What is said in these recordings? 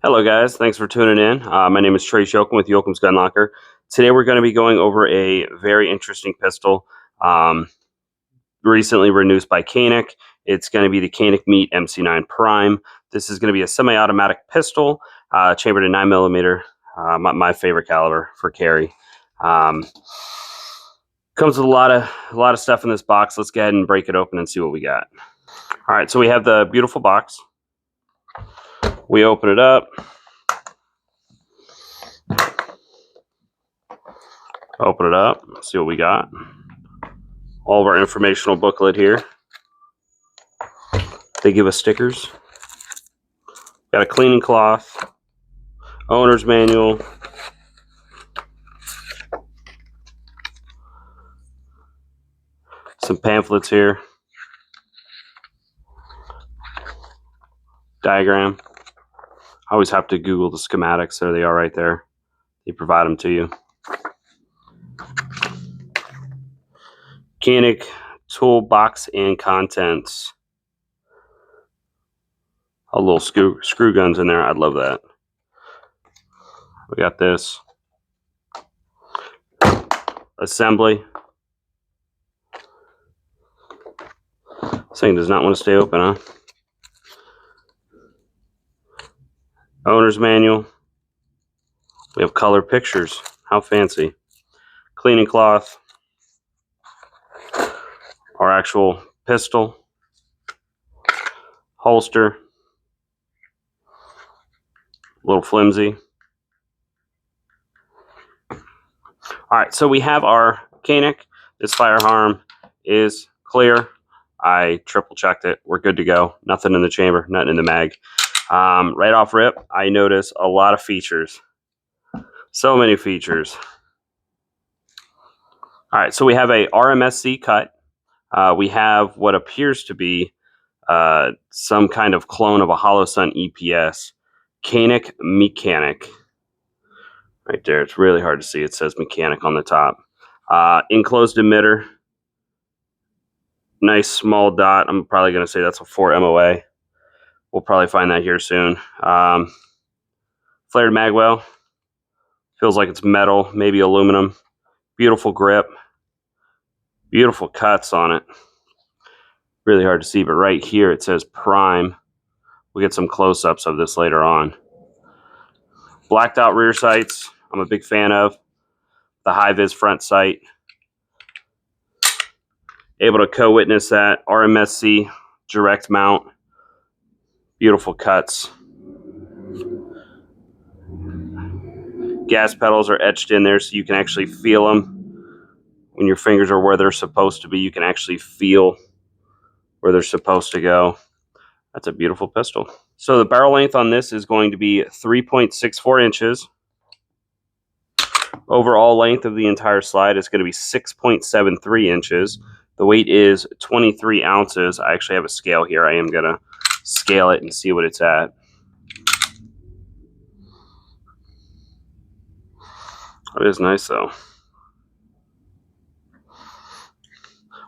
Hello guys, thanks for tuning in. My name is Trace Yoakum with Yoakum's Gun Locker. Today we're going to be going over a very interesting pistol recently released by Canik. It's going to be the Canik Mete MC9 Prime. This is going to be a semi-automatic pistol, chambered in 9mm, my favorite caliber for carry. Comes with a lot of stuff in this box. Let's go ahead and break it open and see what we got. All right, so we have the beautiful box. We open it up. Open it up, see what we got. All of our informational booklet here. They give us stickers. Got a cleaning cloth, owner's manual, some pamphlets here, diagram. I always have to Google the schematics. There they are right there. They provide them to you. Canik toolbox and contents. A little screw guns in there. I'd love that. We got this. Assembly. This thing does not want to stay open, huh? Owner's manual. We have color pictures. How fancy. Cleaning cloth. Our actual pistol. Holster. A little flimsy. Alright, so we have our Canik. This firearm is clear. I triple checked it. We're good to go. Nothing in the chamber, nothing in the mag. Right off rip, I notice a lot of features. So many features. Alright, so we have a RMSC cut. We have what appears to be some kind of clone of a Holosun EPS. Canik Mechanic. Right there, it's really hard to see. It says mechanic on the top. Enclosed emitter. Nice small dot. I'm probably going to say that's a 4 MOA. We'll probably find that here soon. Flared magwell. Feels like it's metal, maybe aluminum. Beautiful grip. Beautiful cuts on it. Really hard to see, but right here it says Prime. We'll get some close-ups of this later on. Blacked out rear sights. I'm a big fan of. The high-vis front sight. Able to co-witness that. RMSC direct mount. Beautiful cuts. Gas pedals are etched in there so you can actually feel them. When your fingers are where they're supposed to be, you can actually feel where they're supposed to go. That's a beautiful pistol. So the barrel length on this is going to be 3.64 inches. Overall length of the entire slide is going to be 6.73 inches. The weight is 23 ounces. I actually have a scale here. I am going to scale it and see what it's at. It is nice though.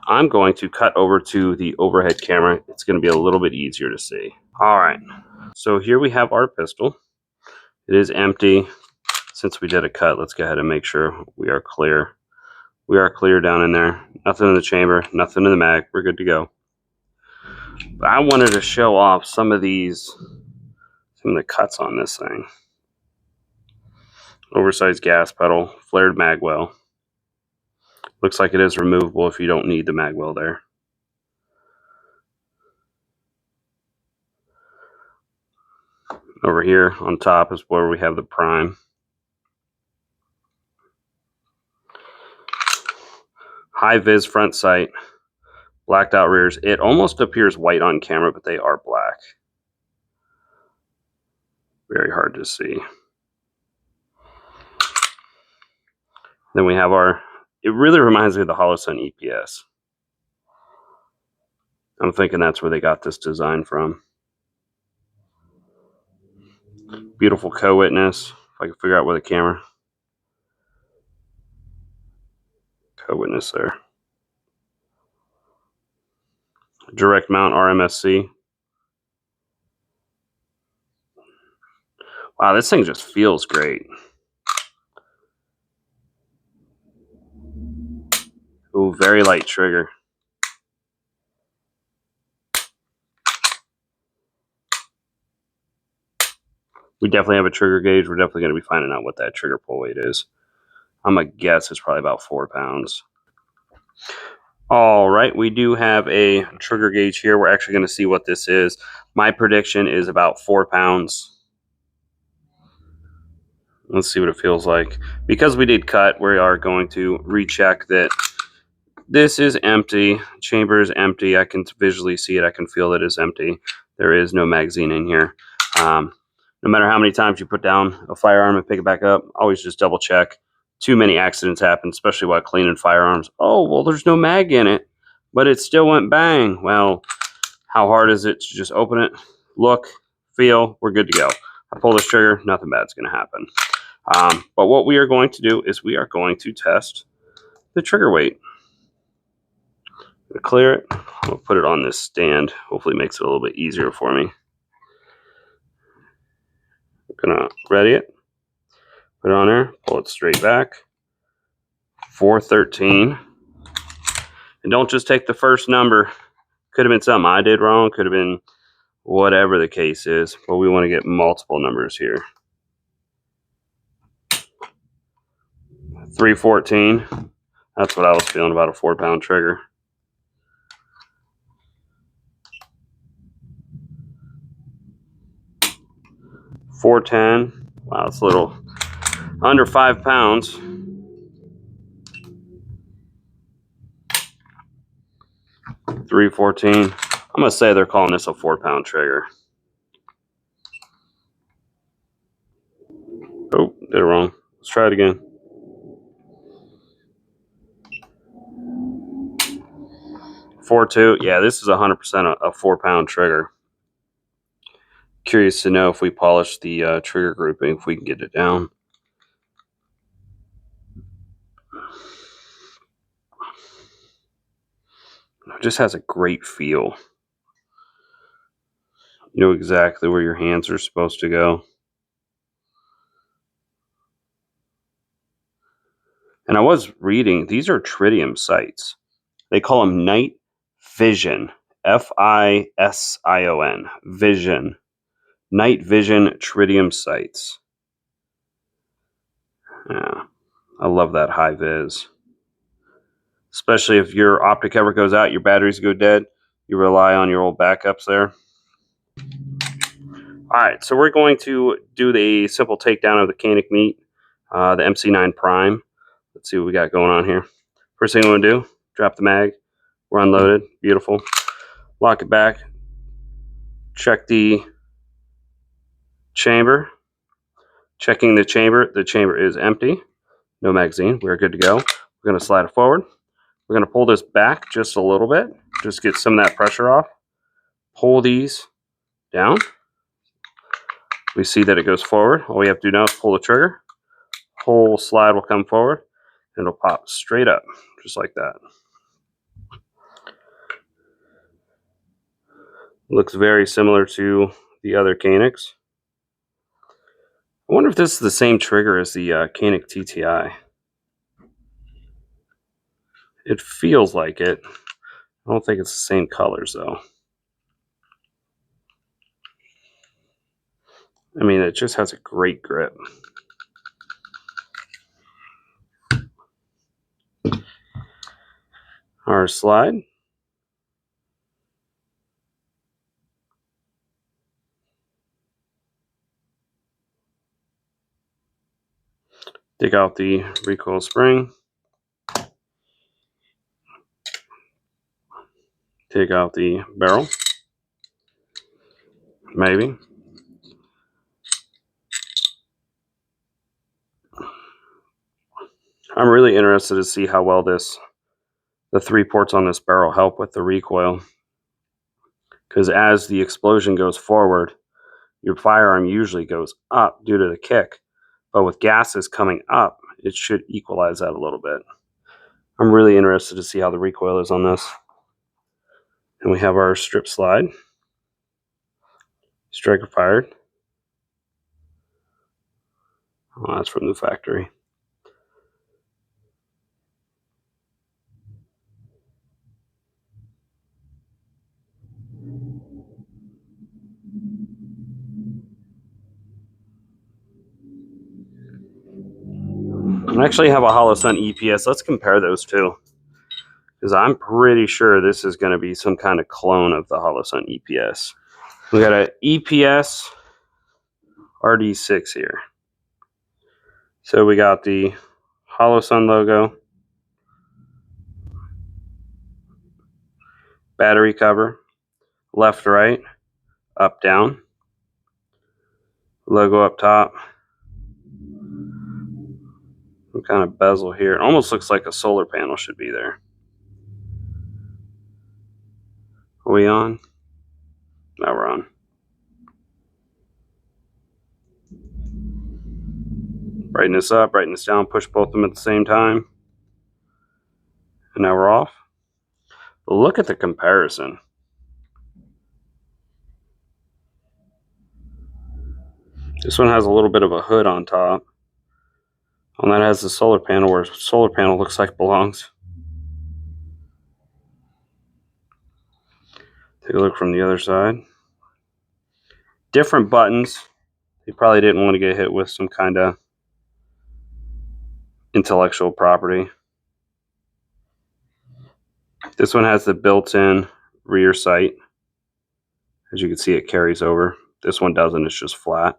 I'm going to cut over to the overhead camera. It's going to be a little bit easier to see. All right, so here we have our pistol. It is empty. Since we did a cut, let's go ahead and make sure we are clear. We are clear down in there. Nothing in the chamber, nothing in the mag. We're good to go. But I wanted to show off some of the cuts on this thing. Oversized gas pedal, flared magwell. Looks like it is removable if you don't need the magwell there. Over here on top is where we have the Prime. High-vis front sight. Blacked out rears. It almost appears white on camera, but they are black. Very hard to see. Then we have it really reminds me of the Holosun EPS. I'm thinking that's where they got this design from. Beautiful co-witness. If I can figure out where the camera. Co-witness there. Direct mount RMSC. Wow, this thing just feels great. Ooh, very light trigger. We definitely have a trigger gauge. We're definitely going to be finding out what that trigger pull weight is. I'm going to guess it's probably about 4 pounds. All right, we do have a trigger gauge here. We're actually going to see what this is. My prediction is about 4 pounds. Let's see what it feels like. Because we did cut, we are going to recheck that this is empty. Chamber is empty. I can visually see it. I can feel that it's empty. There is no magazine in here. No matter how many times you put down a firearm and pick it back up, always just double check. Too many accidents happen, especially while cleaning firearms. Oh, well, there's no mag in it, but it still went bang. Well, how hard is it to just open it, look, feel, we're good to go. I pull this trigger, nothing bad's going to happen. But what we are going to do is we are going to test the trigger weight. Clear it. I'll put it on this stand. Hopefully it makes it a little bit easier for me. I'm gonna ready it. Put it on there. Pull it straight back. 413. And don't just take the first number. Could have been something I did wrong. Could have been whatever the case is. But we want to get multiple numbers here. 314. That's what I was feeling about a 4 pound trigger. 410. Wow, it's a little under 5 pounds. 314. I'm gonna say they're calling this a 4 pound trigger. Oh, did it wrong. Let's try it again. 4.2. Yeah, this is 100% a 4 pound trigger. Curious to know if we polish the trigger grouping, if we can get it down. It just has a great feel. You know exactly where your hands are supposed to go. And I was reading, these are tritium sights. They call them night vision. F-I-S-I-O-N. Vision. Night vision tritium sights. Yeah, I love that high vis. Especially if your optic ever goes out, your batteries go dead, you rely on your old backups there. All right, so we're going to do the simple takedown of the Canik Mete, the MC9 Prime. Let's see what we got going on here. First thing we want to do, drop the mag. We're unloaded. Beautiful. Lock it back. Check the chamber. Checking the chamber. The chamber is empty. No magazine. We're good to go. We're going to slide it forward. We're going to pull this back just a little bit. Just get some of that pressure off. Pull these down. We see that it goes forward. All we have to do now is pull the trigger. Whole slide will come forward. And it'll pop straight up. Just like that. Looks very similar to the other Caniks. I wonder if this is the same trigger as the Canik TTI. It feels like it. I don't think it's the same colors though. I mean, it just has a great grip. Our slide. Take out the recoil spring. Take out the barrel. Maybe. I'm really interested to see how well the 3 ports on this barrel help with the recoil. Because as the explosion goes forward, your firearm usually goes up due to the kick. But with gases coming up, it should equalize that a little bit. I'm really interested to see how the recoil is on this. And we have our strip slide. Striker fired. Oh, that's from the factory. I actually have a Holosun EPS. Let's compare those two, because I'm pretty sure this is going to be some kind of clone of the Holosun EPS. We got an EPS RD6 here. So we got the Holosun logo, battery cover, left, right, up, down, logo up top, some kind of bezel here. It almost looks like a solar panel should be there. Are we on? Now we're on. Brightness up, brightness down, push both of them at the same time. And now we're off. But look at the comparison. This one has a little bit of a hood on top. And that has the solar panel where solar panel looks like it belongs. Take a look from the other side. Different buttons. They probably didn't want to get hit with some kind of intellectual property. This one has the built-in rear sight. As you can see, it carries over. This one doesn't, it's just flat.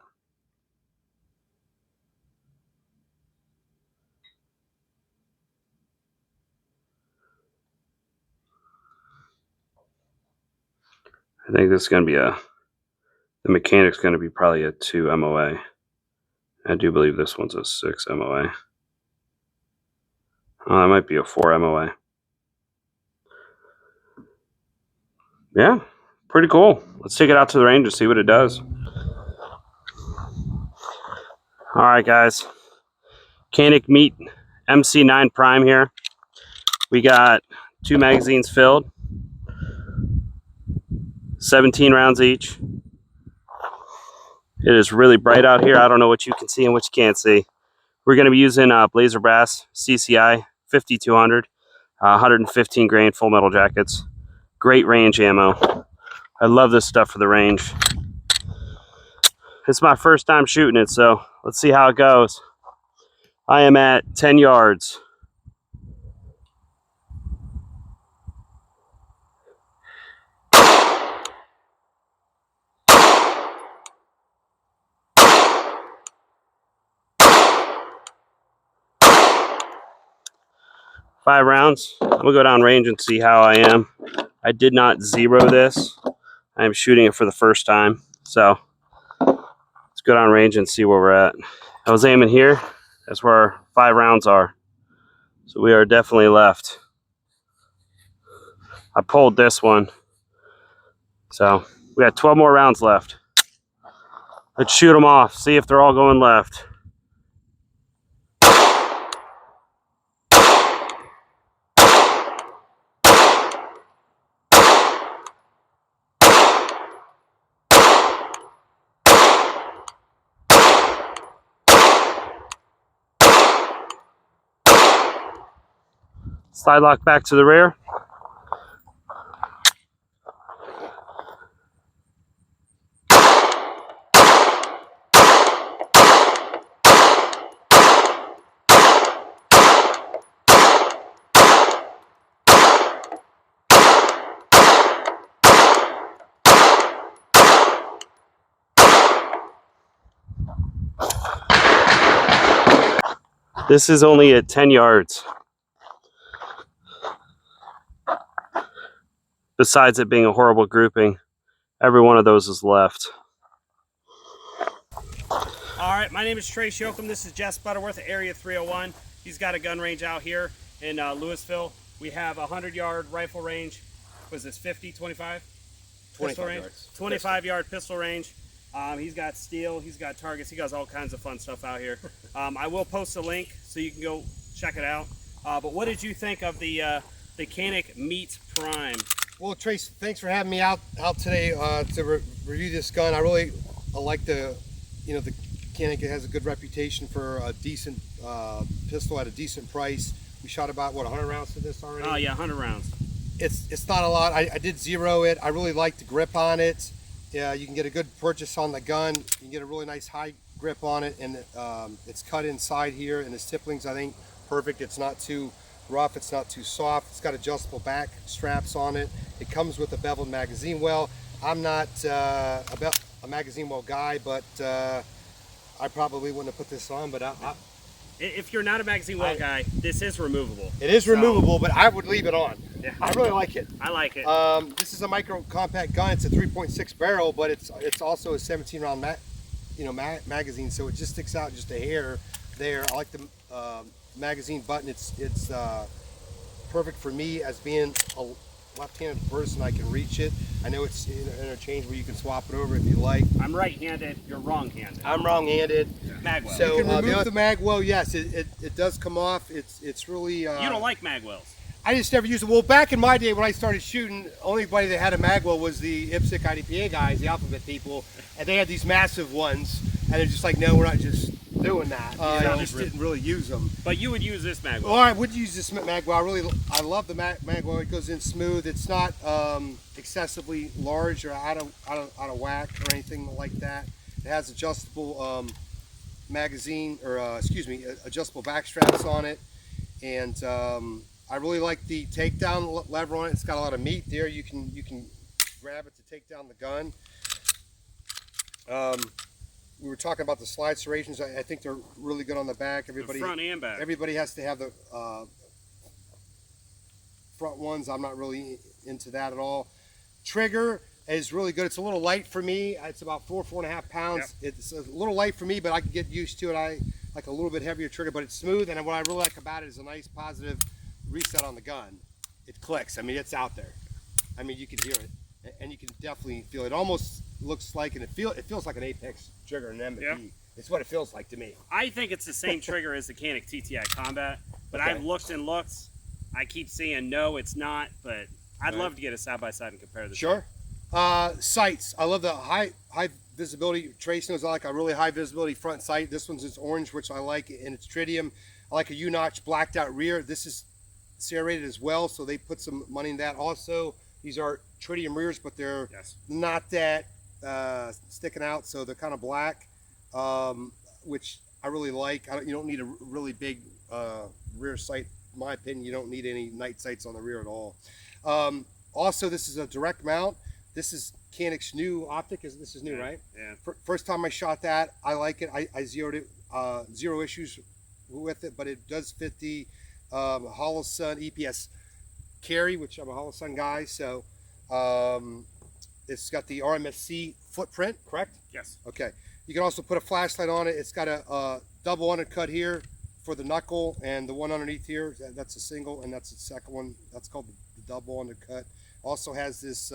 I think this is going to be the mechanic's going to be probably a 2 MOA. I do believe this one's a 6 MOA. Oh, that might be a 4 MOA. Yeah, pretty cool. Let's take it out to the range and see what it does. All right, guys. Canik Mete MC9 Prime here. We got 2 magazines filled. 17 rounds each. It is really bright out here. I don't know what you can see and what you can't see. We're going to be using Blazer Brass CCI 5200, 115 grain full metal jackets. Great range ammo. I love this stuff for the range. It's my first time shooting it, so let's see how it goes. I am at 10 yards. Five rounds. We'll go down range and see how I am. I did not zero this. I am shooting it for the first time. So let's go down range and see where we're at. I was aiming here. That's where our 5 rounds are. So we are definitely left. I pulled this one. So we got 12 more rounds left. Let's shoot them off. See if they're all going left. Slide lock back to the rear. This is only at 10 yards. Besides it being a horrible grouping, every one of those is left. All right, my name is Trace Yoakum. This is Jess Butterworth at Area 301. He's got a gun range out here in Louisville. We have a 100-yard rifle range. Was this 50, 25? 25 yards. 25-yard pistol range. He's got steel, he's got targets, he got all kinds of fun stuff out here. I will post a link so you can go check it out. But what did you think of the Canik Mete Prime? Well, Trace, thanks for having me out today to review this gun. I like the Canik has a good reputation for a decent pistol at a decent price. We shot about, what, 100 rounds to this already? Oh yeah, 100 rounds. It's not a lot. I did zero it. I really like the grip on it. Yeah, you can get a good purchase on the gun. You can get a really nice high grip on it, and it's cut inside here, and the stipling's, I think, perfect. It's not too rough, it's not too soft. It's got adjustable back straps on it. It comes with a beveled magazine well. I'm not a magazine well guy, but I probably wouldn't have put this on, but if you're not a magazine well guy, this is removable. it is removable, but I would leave it on. Yeah. I really like it. I like it. This is a micro compact gun. It's a 3.6 barrel, but it's also a 17 round magazine, so it just sticks out just a hair there. I like the magazine button. It's perfect for me as being a left-handed person. I can reach it. I know it's interchangeable. You can swap it over if you like. I'm right-handed. You're wrong-handed. I'm wrong-handed. Magwell. So you can remove the magwell. Yes, it does come off. It's really. You don't like magwells. I just never used it. Well, back in my day when I started shooting, only body that had a magwell was the IPSC IDPA guys, the alphabet people, and they had these massive ones, and they're just like, no, we're not just doing that. I just didn't really use them. But you would use this magwell. Well, I would use this magwell. I love the magwell. It goes in smooth. It's not excessively large or out of whack or anything like that. It has adjustable magazine, or adjustable back straps on it, and I really like the takedown lever on it. It's got a lot of meat there. You can grab it to take down the gun. We were talking about the slide serrations. I think they're really good on the back. Everybody, the front and back. Everybody has to have the front ones. I'm not really into that at all. Trigger is really good. It's a little light for me. It's about 4.5 pounds. Yep. It's a little light for me, but I can get used to it. I like a little bit heavier trigger, but it's smooth. And what I really like about it is a nice positive reset on the gun. It clicks. I mean, it's out there. I mean, you can hear it, and you can definitely feel it. Almost looks like, and it feels like an Apex trigger, an M&P. Yep. It's what it feels like to me. I think it's the same trigger as the Canik TTI Combat, but okay. I've looked and looked. I keep saying no, it's not, but I'd love to get a side by side and compare the Sure. Sights. I love the high visibility trace nose. I like a really high visibility front sight. This one's just orange, which I like, and it's tritium. I like a U-notch blacked out rear. This is serrated as well, so they put some money in that. Also, these are tritium rears, but they're not that sticking out, so they're kind of black, which I really like. You don't need a really big rear sight. In my opinion, you don't need any night sights on the rear at all. Also, this is a direct mount. This is Canik's new optic. This is new, right? Yeah. First time I shot that, I like it. I zeroed it, zero issues with it, but it does fit the Holosun EPS carry, which I'm a Holosun guy, so it's got the RMSC footprint, correct? Yes. Okay. You can also put a flashlight on it. It's got a double undercut here for the knuckle, and the one underneath here, that's a single, and that's the second one. That's called the double undercut. Also has this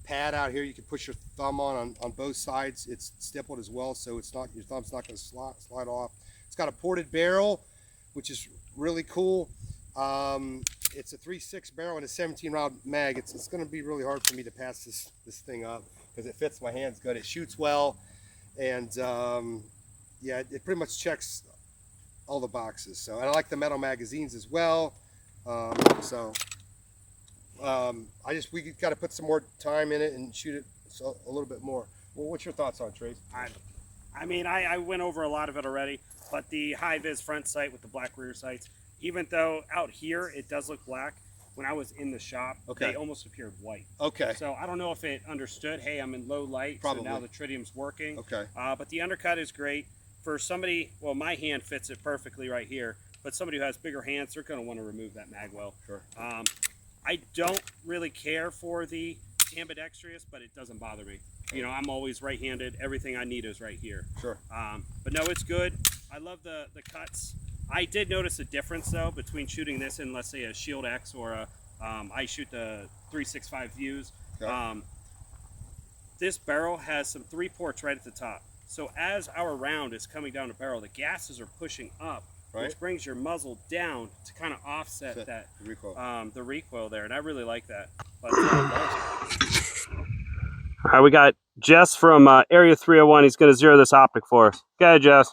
pad out here you can push your thumb on both sides. It's stippled as well, so it's not, your thumb's not going to slide off. It's got a ported barrel, which is really cool. It's a 3.6 barrel and a 17 round mag. It's going to be really hard for me to pass this thing up because it fits my hands good. It shoots well, and yeah, it pretty much checks all the boxes. So, and I like the metal magazines as well. We got to put some more time in it and shoot it a little bit more. Well, what's your thoughts on it, Trace? I mean, I went over a lot of it already, but the high vis front sight with the black rear sights, even though out here it does look black, when I was in the shop, they almost appeared white. Okay. So I don't know if it understood, hey, I'm in low light, so now the tritium's working. Okay. But the undercut is great. For somebody, well, my hand fits it perfectly right here, but somebody who has bigger hands, they're going to want to remove that magwell. Sure. I don't really care for the ambidextrous, but it doesn't bother me. You know, I'm always right-handed. Everything I need is right here. Sure. But no, it's good. I love the cuts. I did notice a difference, though, between shooting this and, let's say, a Shield X or a, I shoot the 365 views. Okay. This barrel has some 3 ports right at the top. So as our round is coming down the barrel, the gases are pushing up, which brings your muzzle down to kind of offset that the recoil there, and I really like that. But, all right, we got Jess from Area 301, he's going to zero this optic for us. Go ahead, Jess.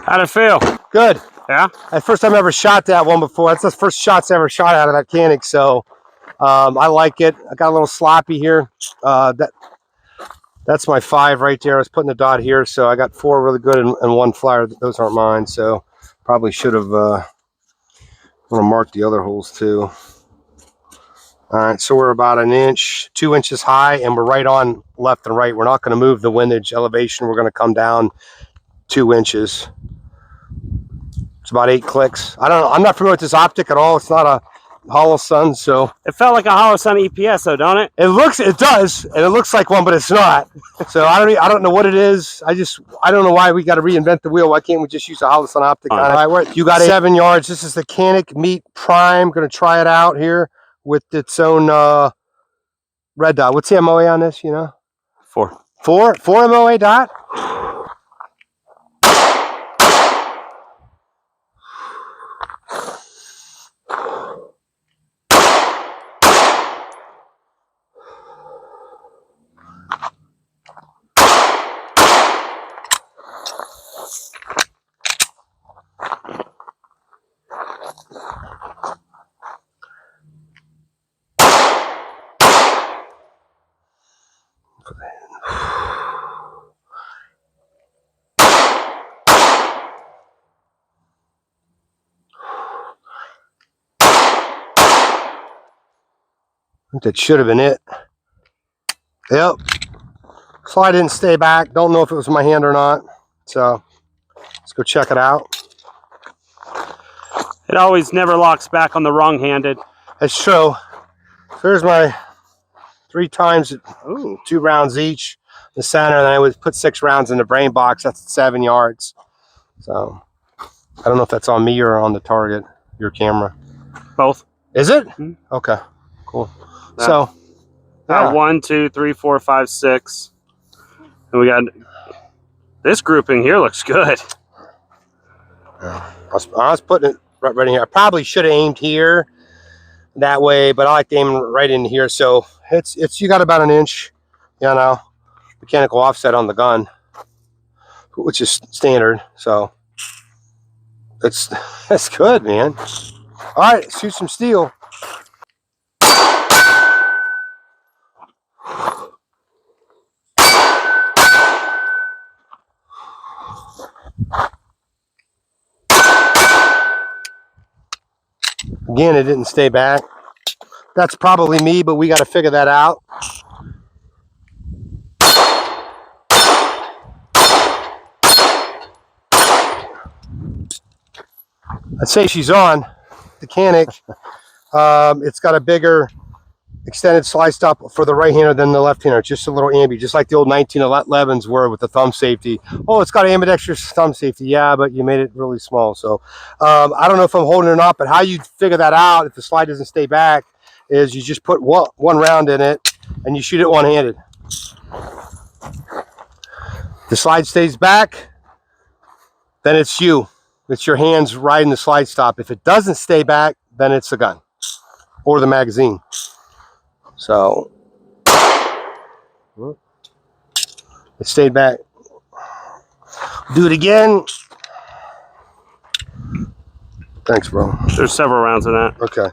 How'd it feel? Good. Yeah? That's the first time I ever shot that one before. That's the first shots I ever shot out of that Canik, so I like it. I got a little sloppy here. That's my 5 right there. I was putting the dot here, so I got 4 really good and 1 flyer. Those aren't mine, so probably should have marked the other holes too. All right, so we're about 1 inch, 2 inches high, and we're right on left and right. We're not going to move the windage elevation. We're going to come down 2 inches. It's about 8 clicks. I don't know. I'm not familiar with this optic at all. It's not a hollow sun, so It felt like a hollow sun EPS, though, don't it? it does, and it looks like one, but it's not. So I don't know what it is. I don't know why we got to reinvent the wheel. Why can't we just use a hollow sun optic on it? All right, you got 7 yards. This is the Canik Mete Prime. Going to try it out here with its own red dot. What's the MOA on this? You know, 4. 4 MOA dot. That should have been it. Yep. Slide didn't stay back. Don't know if it was my hand or not. So let's go check it out. It always never locks back on the wrong-handed. That's true. There's my 3 times, Ooh. 2 rounds each. The center, and then I would put 6 rounds in the brain box. That's 7 yards. So I don't know if that's on me or on the target, your camera. Both. Is it? Mm-hmm. Okay, cool. Yeah. So, yeah. 1, 2, 3, 4, 5, 6. And we got this grouping here looks good. I was putting it right in here. I probably should have aimed here that way, but I like to aim right in here. So it's you got about 1 inch, you know, mechanical offset on the gun, which is standard. So that's good, man. All right, let's shoot some steel. Again, it didn't stay back. That's probably me, but we got to figure that out. I'd say she's on. The Canik, it's got a bigger extended slide stop for the right-hander than the left-hander. Just a little ambi, just like the old 1911s were with the thumb safety. Oh, it's got ambidextrous thumb safety. Yeah, but you made it really small. So I don't know if I'm holding it or not, but how you figure that out if the slide doesn't stay back is you just put one round in it and you shoot it one-handed. The slide stays back, then it's you. It's your hands riding the slide stop. If it doesn't stay back, then it's the gun or the magazine. So it stayed back. Do it again. Thanks, bro. There's several rounds in that. Okay.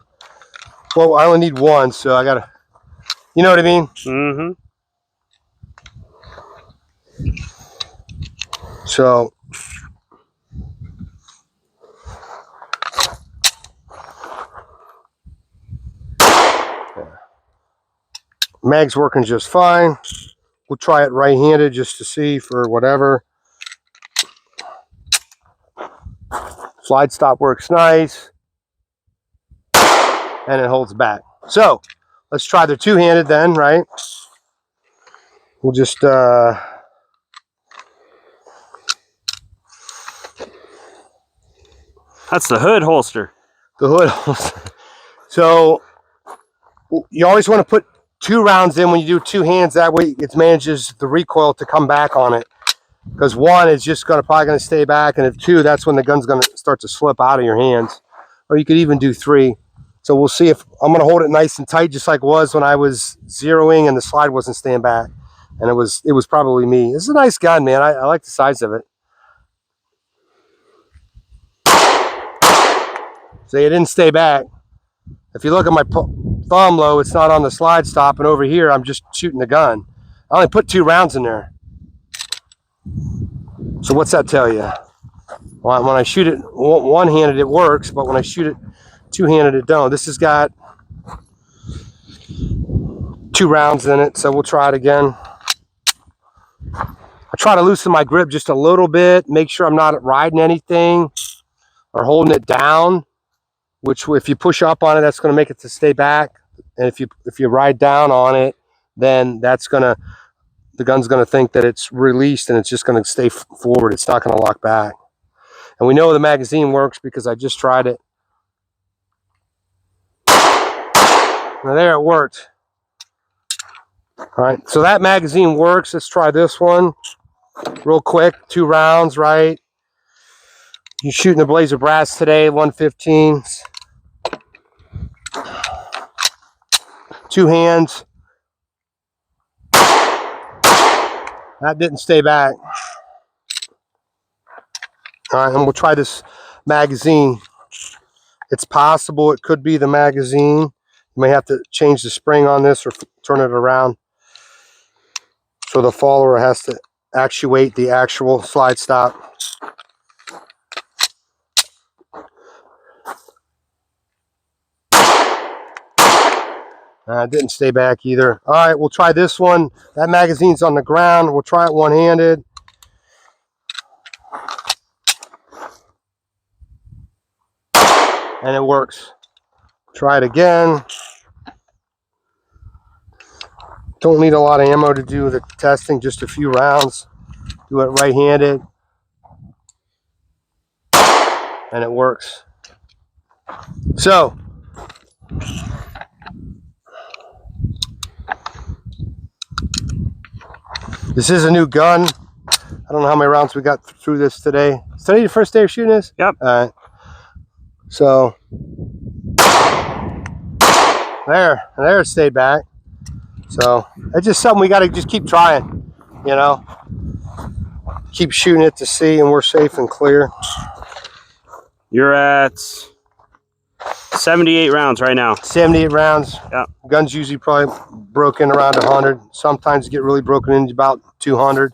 Well, I only need 1, so I gotta, you know what I mean? Mm-hmm. So mag's working just fine. We'll try it right-handed just to see for whatever. Slide stop works nice. And it holds back. So let's try the two-handed then, right? We'll just That's the hood holster. the hood. So you always want to put 2 rounds in when you do 2 hands. That way it manages the recoil to come back on it. Because 1 is just probably going to stay back, and if 2, that's when the gun's going to start to slip out of your hands. Or you could even do 3. So we'll see if I'm going to hold it nice and tight, just like it was when I was zeroing and the slide wasn't staying back. And it was probably me. It's a nice gun, man. I like the size of it. See, it didn't stay back. If you look at my thumb low, it's not on the slide stop, and over here I'm just shooting the gun. I only put 2 rounds in there. So what's that tell you? Well, when I shoot it one-handed, it works, but when I shoot it two-handed, it don't. This has got 2 rounds in it, so we'll try it again. I try to loosen my grip just a little bit, make sure I'm not riding anything or holding it down, which if you push up on it, that's going to make it to stay back. And if you ride down on it, then the gun's going to think that it's released and it's just going to stay forward. It's not going to lock back. And we know the magazine works because I just tried it. Now there, it worked. All right, so that magazine works. Let's try this one real quick. 2 rounds, right? You're shooting the Blazer Brass today, 115s. 2 hands. That didn't stay back. All right, and we'll try this magazine. It's possible it could be the magazine. You may have to change the spring on this or turn it around. So the follower has to actuate the actual slide stop. It didn't stay back either. All right, we'll try this one. That magazine's on the ground. We'll try it one-handed. And it works. Try it again. Don't need a lot of ammo to do the testing, just a few rounds. Do it right-handed. And it works. So, this is a new gun. I don't know how many rounds we got through this today. Is today your first day of shooting this? Yep. All right. So, there it stayed back. So, it's just something we got to just keep trying, you know. Keep shooting it to see, and we're safe and clear. You're at 78 rounds right now. 78 rounds. Yeah. Guns usually probably broken around 100. Sometimes get really broken into about 200.